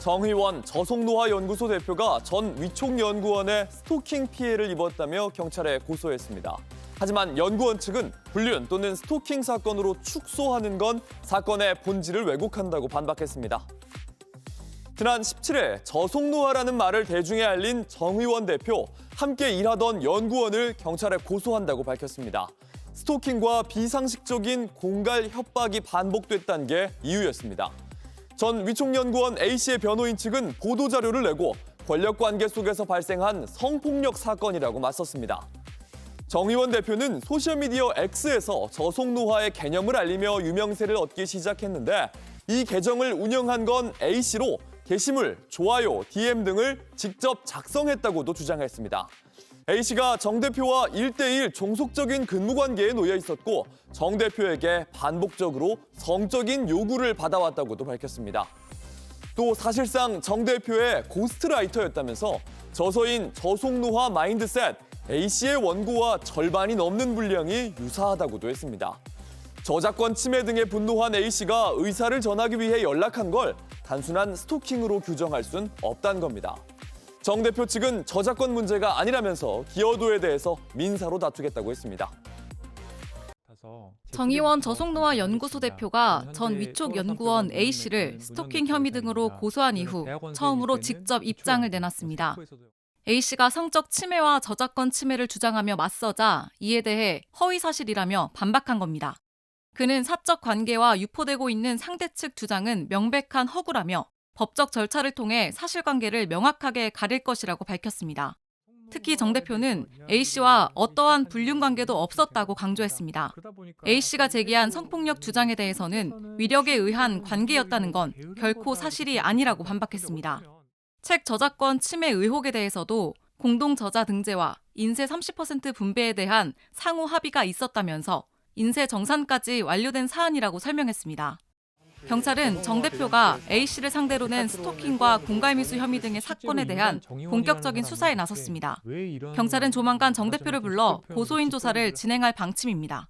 정의원 저속노화연구소 대표가 전 위촉연구원의 스토킹 피해를 입었다며 경찰에 고소했습니다. 하지만 연구원 측은 불륜 또는 스토킹 사건으로 축소하는 건 사건의 본질을 왜곡한다고 반박했습니다. 지난 17일 저속노화라는 말을 대중에 알린 정의원 대표, 함께 일하던 연구원을 경찰에 고소한다고 밝혔습니다. 스토킹과 비상식적인 공갈 협박이 반복됐다는 게 이유였습니다. 전 위촉연구원 A씨의 변호인 측은 보도자료를 내고 권력관계 속에서 발생한 성폭력 사건이라고 맞섰습니다. 정의원 대표는 소셜미디어 X에서 저속노화의 개념을 알리며 유명세를 얻기 시작했는데 이 계정을 운영한 건 A씨로 게시물, 좋아요, DM 등을 직접 작성했다고도 주장했습니다. A씨가 정 대표와 1대1 종속적인 근무관계에 놓여 있었고 정 대표에게 반복적으로 성적인 요구를 받아왔다고도 밝혔습니다. 또 사실상 정 대표의 고스트라이터였다면서 저서인 저속노화 마인드셋, A씨의 원고와 절반이 넘는 분량이 유사하다고도 했습니다. 저작권 침해 등에 분노한 A씨가 의사를 전하기 위해 연락한 걸 단순한 스토킹으로 규정할 순 없다는 겁니다. 정 대표 측은 저작권 문제가 아니라면서 기여도에 대해서 민사로 다투겠다고 했습니다. 정의원 저속노화 연구소 대표가 전 위촉 연구원 A씨를 스토킹 혐의 등으로 고소한 이후 처음으로 직접 입장을 내놨습니다. A씨가 성적 침해와 저작권 침해를 주장하며 맞서자 이에 대해 허위 사실이라며 반박한 겁니다. 그는 사적 관계와 유포되고 있는 상대 측 주장은 명백한 허구라며 법적 절차를 통해 사실관계를 명확하게 가릴 것이라고 밝혔습니다. 특히 정 대표는 A씨와 어떠한 불륜 관계도 없었다고 강조했습니다. A씨가 제기한 성폭력 주장에 대해서는 위력에 의한 관계였다는 건 결코 사실이 아니라고 반박했습니다. 책 저작권 침해 의혹에 대해서도 공동 저자 등재와 인세 30% 분배에 대한 상호 합의가 있었다면서 인세 정산까지 완료된 사안이라고 설명했습니다. 경찰은 정 대표가 A씨를 상대로 낸 스토킹과 공갈미수 혐의 등의 사건에 대한 본격적인 수사에 나섰습니다. 경찰은 조만간 정 대표를 불러 고소인 조사를 진행할 방침입니다.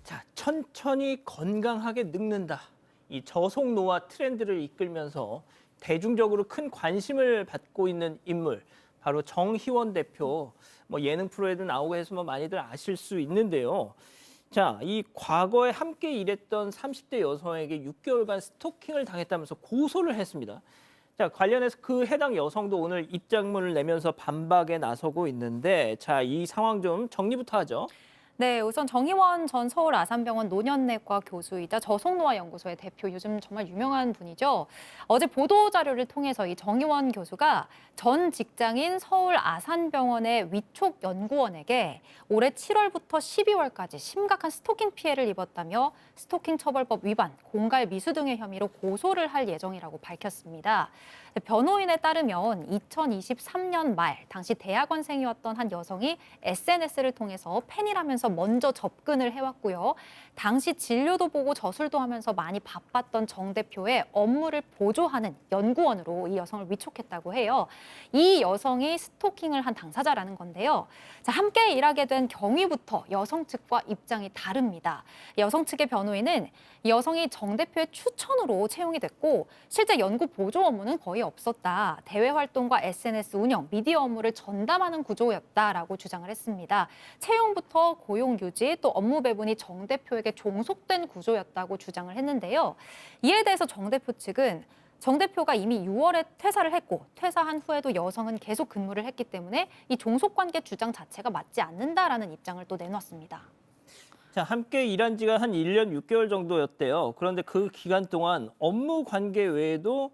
자, 천천히 건강하게 늙는다. 이 저속노화 트렌드를 이끌면서 대중적으로 큰 관심을 받고 있는 인물, 바로 정희원 대표. 예능 프로에도 나오고 해서 많이들 아실 수 있는데요. 자, 이 과거에 함께 일했던 30대 여성에게 6개월간 스토킹을 당했다면서 고소를 했습니다. 자, 관련해서 그 해당 여성도 오늘 입장문을 내면서 반박에 나서고 있는데, 자, 이 상황 좀 정리부터 하죠. 네, 우선 정희원 전 서울 아산병원 노년내과 교수이자 저속노화연구소의 대표, 요즘 정말 유명한 분이죠. 어제 보도자료를 통해서 이 정희원 교수가 전 직장인 서울 아산병원의 위촉연구원에게 올해 7월부터 12월까지 심각한 스토킹 피해를 입었다며 스토킹 처벌법 위반, 공갈 미수 등의 혐의로 고소를 할 예정이라고 밝혔습니다. 변호인에 따르면 2023년 말 당시 대학원생이었던 한 여성이 SNS를 통해서 팬이라면서 먼저 접근을 해왔고요. 당시 진료도 보고 저술도 하면서 많이 바빴던 정 대표의 업무를 보조하는 연구원으로 이 여성을 위촉했다고 해요. 이 여성이 스토킹을 한 당사자라는 건데요. 자, 함께 일하게 된 경위부터 여성 측과 입장이 다릅니다. 여성 측의 변호인은 이 여성이 정 대표의 추천으로 채용이 됐고 실제 연구 보조 업무는 거의 없었다. 대외 활동과 SNS 운영, 미디어 업무를 전담하는 구조였다라고 주장을 했습니다. 채용부터 고용 유지 또 업무 배분이 정 대표에게 종속된 구조였다고 주장을 했는데요. 이에 대해서 정 대표 측은 정 대표가 이미 6월에 퇴사를 했고 퇴사한 후에도 여성은 계속 근무를 했기 때문에 이 종속관계 주장 자체가 맞지 않는다라는 입장을 또 내놨습니다. 자, 함께 일한 지가 한 1년 6개월 정도였대요. 그런데 그 기간 동안 업무 관계 외에도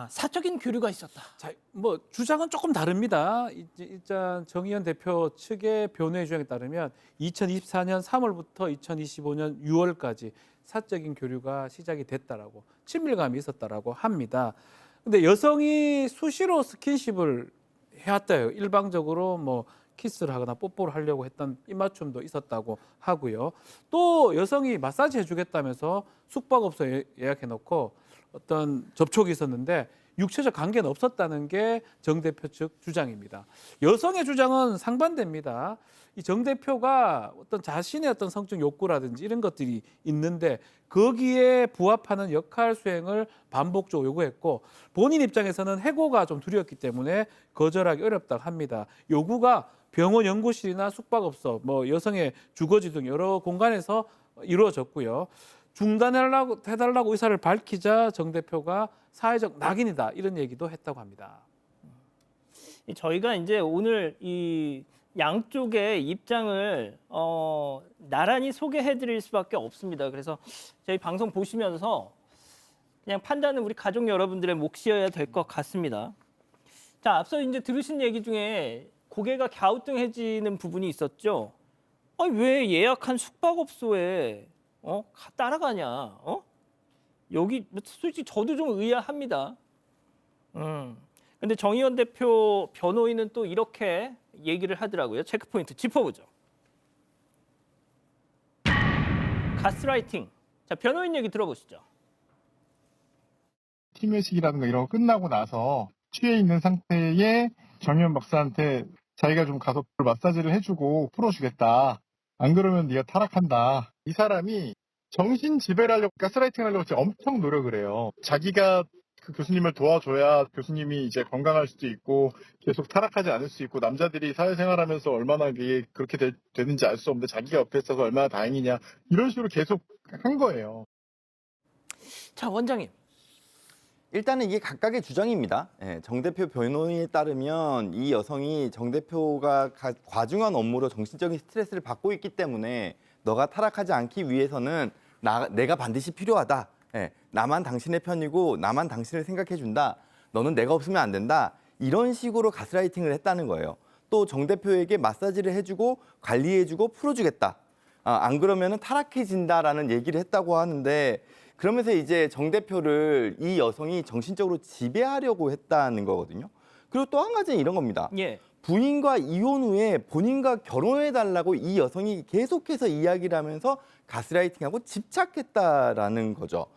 사적인 교류가 있었다. 자, 주장은 조금 다릅니다. 일단 정의원 대표 측의 변호의 주장에 따르면 2024년 3월부터 2025년 6월까지 사적인 교류가 시작이 됐다라고, 친밀감이 있었다라고 합니다. 근데 여성이 수시로 스킨십을 해왔대요. 일방적으로 키스를 하거나 뽀뽀를 하려고 했던 입맞춤도 있었다고 하고요. 또 여성이 마사지 해주겠다면서 숙박업소 예약해놓고 어떤 접촉이 있었는데 육체적 관계는 없었다는 게 정 대표 측 주장입니다. 여성의 주장은 상반됩니다. 이 정 대표가 어떤 자신의 어떤 성적 욕구라든지 이런 것들이 있는데 거기에 부합하는 역할 수행을 반복적으로 요구했고 본인 입장에서는 해고가 좀 두려웠기 때문에 거절하기 어렵다고 합니다. 요구가 병원 연구실이나 숙박업소, 뭐 여성의 주거지 등 여러 공간에서 이루어졌고요. 중단해달라고 의사를 밝히자 정 대표가 사회적 낙인이다 이런 얘기도 했다고 합니다. 저희가 이제 오늘 이 양쪽의 입장을 나란히 소개해드릴 수밖에 없습니다. 그래서 저희 방송 보시면서 그냥 판단은 우리 가족 여러분들의 몫이어야 될 것 같습니다. 자, 앞서 이제 들으신 얘기 중에 고개가 갸우뚱해지는 부분이 있었죠. 아니, 왜 예약한 숙박업소에 따라가냐? 여기 솔직히 저도 좀 의아합니다. 근데 정의원 대표 변호인은 또 이렇게 얘기를 하더라고요. 체크포인트 짚어보죠. 가스라이팅. 자, 변호인 얘기 들어보시죠. 팀회식이라든가 이런 거 끝나고 나서 취해 있는 상태의 정의원 박사한테 자기가 좀 가서 마사지를 해주고 풀어주겠다. 안 그러면 네가 타락한다. 이 사람이 정신 지배를 하려고 가스라이팅을 하려고 지금 엄청 노력을 해요. 자기가 그 교수님을 도와줘야 교수님이 이제 건강할 수도 있고 계속 타락하지 않을 수 있고 남자들이 사회생활하면서 얼마나 그렇게 되는지 알 수 없는데 자기가 옆에 있어서 얼마나 다행이냐 이런 식으로 계속 한 거예요. 자, 원장님. 일단은 이게 각각의 주장입니다. 정 대표 변호인에 따르면 이 여성이 정 대표가 과중한 업무로 정신적인 스트레스를 받고 있기 때문에 너가 타락하지 않기 위해서는 내가 반드시 필요하다. 나만 당신의 편이고 나만 당신을 생각해준다. 너는 내가 없으면 안 된다. 이런 식으로 가스라이팅을 했다는 거예요. 또 정 대표에게 마사지를 해주고 관리해주고 풀어주겠다. 안 그러면 타락해진다라는 얘기를 했다고 하는데 그러면서 이제 정 대표를 이 여성이 정신적으로 지배하려고 했다는 거거든요. 그리고 또 한 가지는 이런 겁니다. 예. 부인과 이혼 후에 본인과 결혼해달라고 이 여성이 계속해서 이야기를 하면서 가스라이팅하고 집착했다라는 거죠.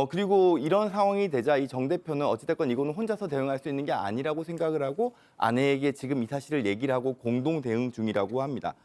그리고 이런 상황이 되자 이 정 대표는 어찌됐건 이거는 혼자서 대응할 수 있는 게 아니라고 생각을 하고 아내에게 지금 이 사실을 얘기를 하고 공동 대응 중이라고 합니다.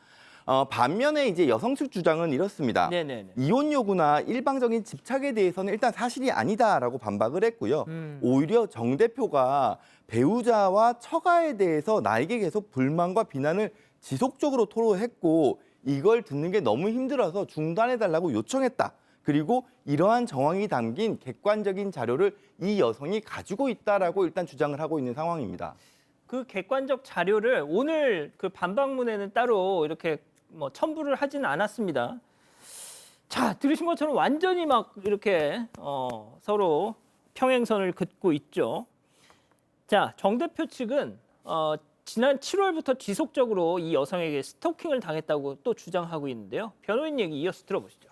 반면에 이제 여성 측 주장은 이렇습니다. 네네네. 이혼 요구나 일방적인 집착에 대해서는 일단 사실이 아니다라고 반박을 했고요. 오히려 정 대표가 배우자와 처가에 대해서 나에게 계속 불만과 비난을 지속적으로 토로했고 이걸 듣는 게 너무 힘들어서 중단해달라고 요청했다. 그리고 이러한 정황이 담긴 객관적인 자료를 이 여성이 가지고 있다라고 일단 주장을 하고 있는 상황입니다. 그 객관적 자료를 오늘 그 반박문에는 따로 이렇게 뭐 첨부를 하지는 않았습니다. 자, 들으신 것처럼 완전히 막 이렇게 서로 평행선을 긋고 있죠. 자, 정 대표 측은 지난 7월부터 지속적으로 이 여성에게 스토킹을 당했다고 또 주장하고 있는데요. 변호인 얘기 이어서 들어보시죠.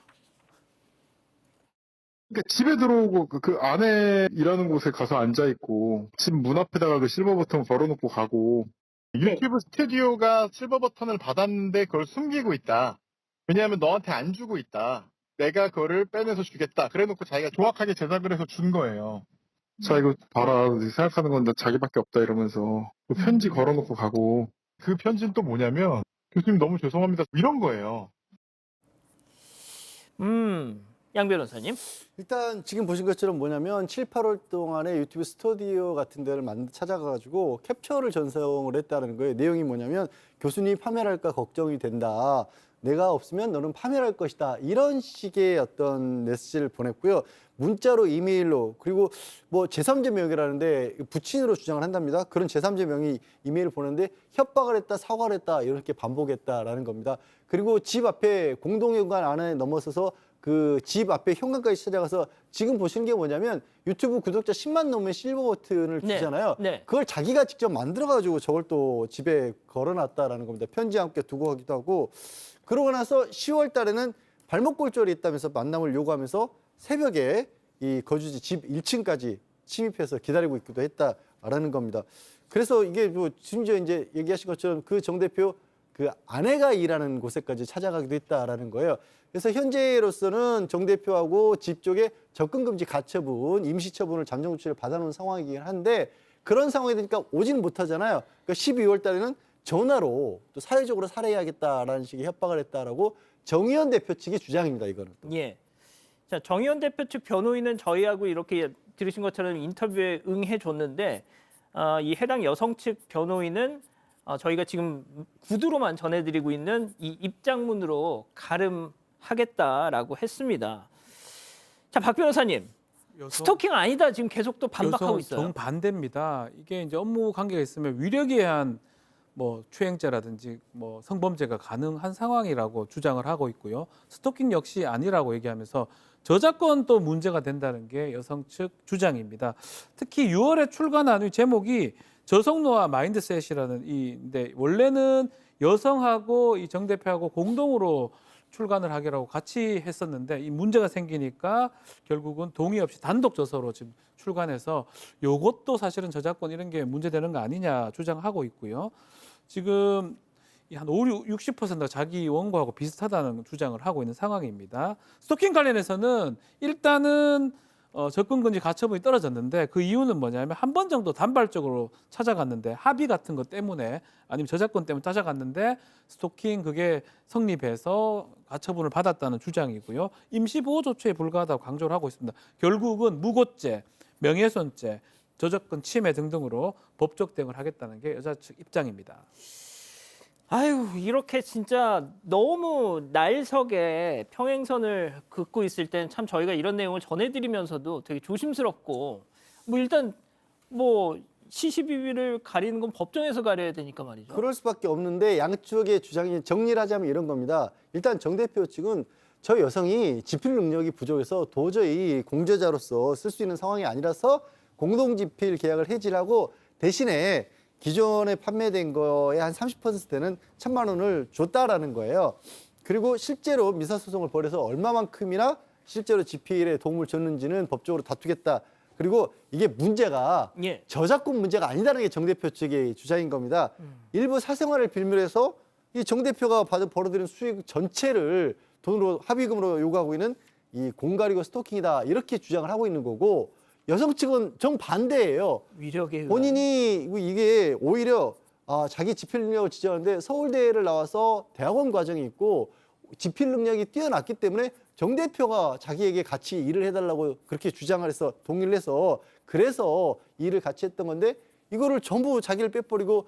그러니까 집에 들어오고 그 안에 일하는 곳에 가서 앉아 있고 집 문 앞에다가 그 실버 버튼 걸어놓고 가고 유튜브 스튜디오가 실버 버튼을 받았는데 그걸 숨기고 있다. 왜냐하면 너한테 안 주고 있다. 내가 그거를 빼내서 주겠다. 그래놓고 자기가 정확하게 제작을 해서 준 거예요. 자 이거 봐라 생각하는 건데 자기밖에 없다 이러면서 그 편지 걸어놓고 가고 그 편지는 또 뭐냐면 교수님 너무 죄송합니다 이런 거예요. 양 변호사님. 일단 지금 보신 것처럼 뭐냐면 7, 8월 동안에 유튜브 스튜디오 같은 데를 찾아가가지고 캡처를 전송을 했다는 거예요. 내용이 뭐냐면 교수님이 파멸할까 걱정이 된다. 내가 없으면 너는 파멸할 것이다. 이런 식의 어떤 메시지를 보냈고요. 문자로, 이메일로, 그리고 뭐 제3자 명의라는데 부친으로 주장을 한답니다. 그런 제3자 명의 이메일을 보냈는데 협박을 했다, 사과를 했다, 이렇게 반복했다라는 겁니다. 그리고 집 앞에 공동현관 안에 넘어서서 그 집 앞에 현관까지 찾아가서 지금 보시는 게 뭐냐면 유튜브 구독자 10만 넘으면 실버 버튼을 주잖아요. 네. 그걸 자기가 직접 만들어가지고 저걸 또 집에 걸어놨다라는 겁니다. 편지와 함께 두고 가기도 하고 그러고 나서 10월 달에는 발목 골절이 있다면서 만남을 요구하면서 새벽에 이 거주지 집 1층까지 침입해서 기다리고 있기도 했다라는 겁니다. 그래서 이게 뭐 심지어 이제 얘기하신 것처럼 그 정 대표 그 아내가 일하는 곳에까지 찾아가기도 했다라는 거예요. 그래서 현재로서는 정 대표하고 집 쪽에 접근 금지 가처분, 임시 처분을 잠정 조치를 받아놓은 상황이긴 한데 그런 상황이 되니까 오지는 못하잖아요. 그러니까 12월 달에는 전화로 또 사회적으로 살해해야겠다라는 식의 협박을 했다라고 정의원 대표 측의 주장입니다. 이거는. 또. 예. 자, 정의원 대표 측 변호인은 저희하고 이렇게 들으신 것처럼 인터뷰에 응해 줬는데 이 해당 여성 측 변호인은 저희가 지금 구두로만 전해드리고 있는 이 입장문으로 가름하겠다라고 했습니다. 자, 박 변호사님, 스토킹 아니다 지금 계속 또 반박하고 있어요. 정반대입니다. 이게 이제 업무 관계가 있으면 위력에 의한 뭐 추행죄라든지 뭐 성범죄가 가능한 상황이라고 주장을 하고 있고요. 스토킹 역시 아니라고 얘기하면서 저작권도 문제가 된다는 게 여성 측 주장입니다. 특히 6월에 출간한 이 제목이 저성노화 마인드셋이라는 이인데 원래는 여성하고 이 정 대표하고 공동으로 출간을 하기로 같이 했었는데 이 문제가 생기니까 결국은 동의 없이 단독 저서로 지금 출간해서 요것도 사실은 저작권 이런 게 문제되는 거 아니냐 주장하고 있고요. 지금 한 60%가 자기 원고하고 비슷하다는 주장을 하고 있는 상황입니다. 스토킹 관련해서는 일단은 접근금지 가처분이 떨어졌는데 그 이유는 뭐냐면 한 번 정도 단발적으로 찾아갔는데 합의 같은 것 때문에 아니면 저작권 때문에 찾아갔는데 스토킹 그게 성립해서 가처분을 받았다는 주장이고요. 임시보호조치에 불과하다고 강조를 하고 있습니다. 결국은 무고죄, 명예훼손죄, 저작권 침해 등등으로 법적 대응을 하겠다는 게 여자 측 입장입니다. 아유, 이렇게 진짜 너무 날석에 평행선을 긋고 있을 땐 참 저희가 이런 내용을 전해드리면서도 되게 조심스럽고 뭐 일단 뭐 시시비비를 가리는 건 법정에서 가려야 되니까 말이죠. 그럴 수밖에 없는데 양쪽의 주장이 정리를 하자면 이런 겁니다. 일단 정 대표 측은 저 여성이 집필 능력이 부족해서 도저히 공저자로서 쓸 수 있는 상황이 아니라서 공동집필 계약을 해지하고 대신에 기존에 판매된 거에 한 30%되는 1,000만 원을 줬다라는 거예요. 그리고 실제로 민사소송을 벌여서 얼마만큼이나 실제로 집필에 도움을 줬는지는 법적으로 다투겠다. 그리고 이게 문제가 예. 저작권 문제가 아니다는 게 정 대표 측의 주장인 겁니다. 일부 사생활을 빌미로 해서 이 정 대표가 벌어들인 수익 전체를 돈으로 합의금으로 요구하고 있는 이 공갈이고 스토킹이다 이렇게 주장을 하고 있는 거고 여성 측은 정반대예요. 위력에 의한. 본인이 이게 오히려 자기 집필 능력을 지적하는데 서울대를 나와서 대학원 과정이 있고 집필 능력이 뛰어났기 때문에 정 대표가 자기에게 같이 일을 해달라고 그렇게 주장을 해서 동의를 해서 그래서 일을 같이 했던 건데 이거를 전부 자기를 빼버리고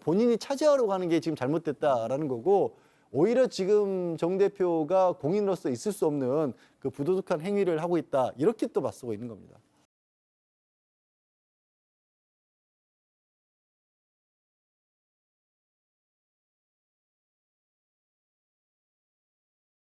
본인이 차지하려고 하는 게 지금 잘못됐다라는 거고 오히려 지금 정 대표가 공인으로서 있을 수 없는 그 부도덕한 행위를 하고 있다 이렇게 또 맞서고 있는 겁니다.